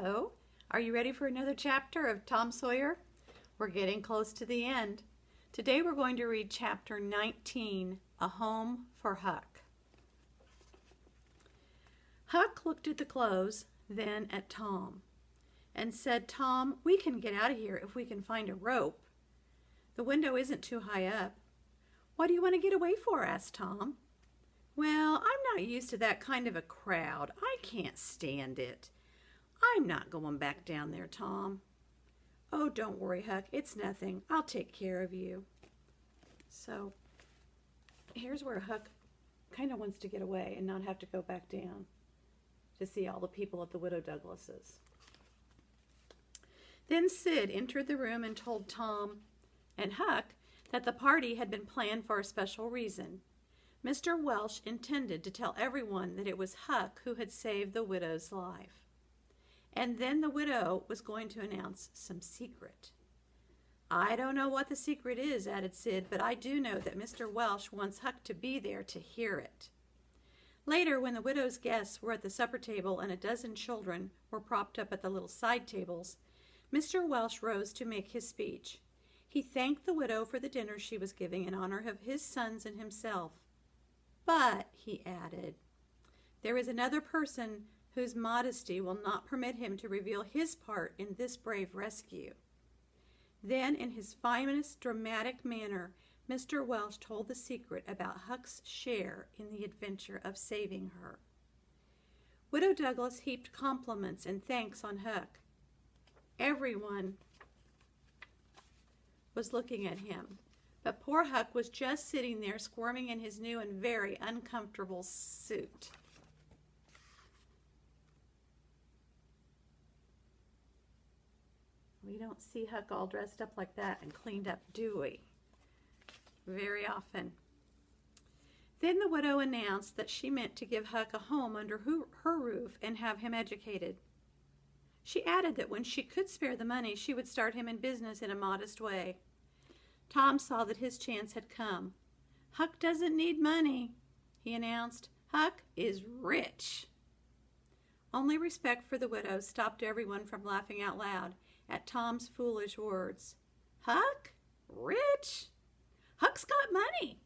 Hello, are you ready for another chapter of Tom Sawyer? We're getting close to the end. Today we're going to read chapter 19, A Home for Huck. Huck looked at the clothes, then at Tom, and said, "Tom, we can get out of here if we can find a rope. The window isn't too high up." "What do you want to get away for?" asked Tom. "Well, I'm not used to that kind of a crowd. I can't stand it. I'm not going back down there, Tom." "Oh, don't worry, Huck. It's nothing. I'll take care of you." So here's where Huck kind of wants to get away and not have to go back down to see all the people at the Widow Douglas's. Then Sid entered the room and told Tom and Huck that the party had been planned for a special reason. Mr. Welsh intended to tell everyone that it was Huck who had saved the widow's life. And then the widow was going to announce some secret. "I don't know what the secret is," added Sid, "but I do know that Mr. Welsh wants Huck to be there to hear it." Later, when the widow's guests were at the supper table and a dozen children were propped up at the little side tables, Mr. Welsh rose to make his speech. He thanked the widow for the dinner she was giving in honor of his sons and himself. "But," he added, "there is another person whose modesty will not permit him to reveal his part in this brave rescue." Then, in his finest dramatic manner, Mr. Welsh told the secret about Huck's share in the adventure of saving her. Widow Douglas heaped compliments and thanks on Huck. Everyone was looking at him, but poor Huck was just sitting there squirming in his new and very uncomfortable suit. We don't see Huck all dressed up like that and cleaned up, do we? Very often. Then the widow announced that she meant to give Huck a home under her roof and have him educated. She added that when she could spare the money, she would start him in business in a modest way. Tom saw that his chance had come. "Huck doesn't need money," he announced. "Huck is rich." Only respect for the widow stopped everyone from laughing out loud at Tom's foolish words. "Huck? Rich? Huck's got money,"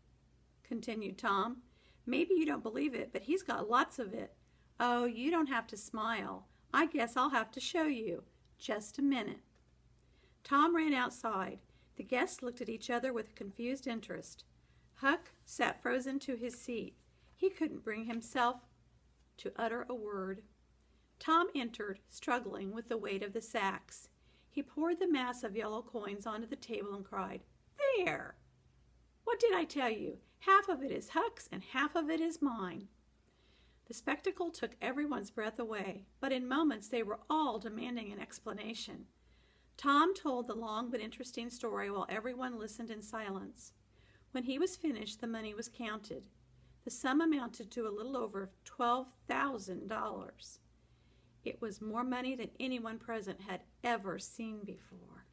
continued Tom. "Maybe you don't believe it, but he's got lots of it. Oh, you don't have to smile. I guess I'll have to show you. Just a minute." Tom ran outside. The guests looked at each other with confused interest. Huck sat frozen to his seat. He couldn't bring himself to utter a word. Tom entered, struggling with the weight of the sacks. He poured the mass of yellow coins onto the table and cried, "There! What did I tell you? Half of it is Huck's and half of it is mine." The spectacle took everyone's breath away, but in moments they were all demanding an explanation. Tom told the long but interesting story while everyone listened in silence. When he was finished, the money was counted. The sum amounted to a little over $12,000. It was more money than anyone present had ever seen before.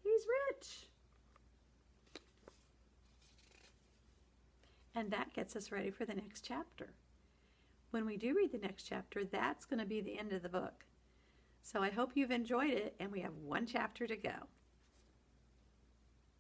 He's rich. And that gets us ready for the next chapter. When we do read the next chapter, that's going to be the end of the book. So I hope you've enjoyed it, and we have one chapter to go.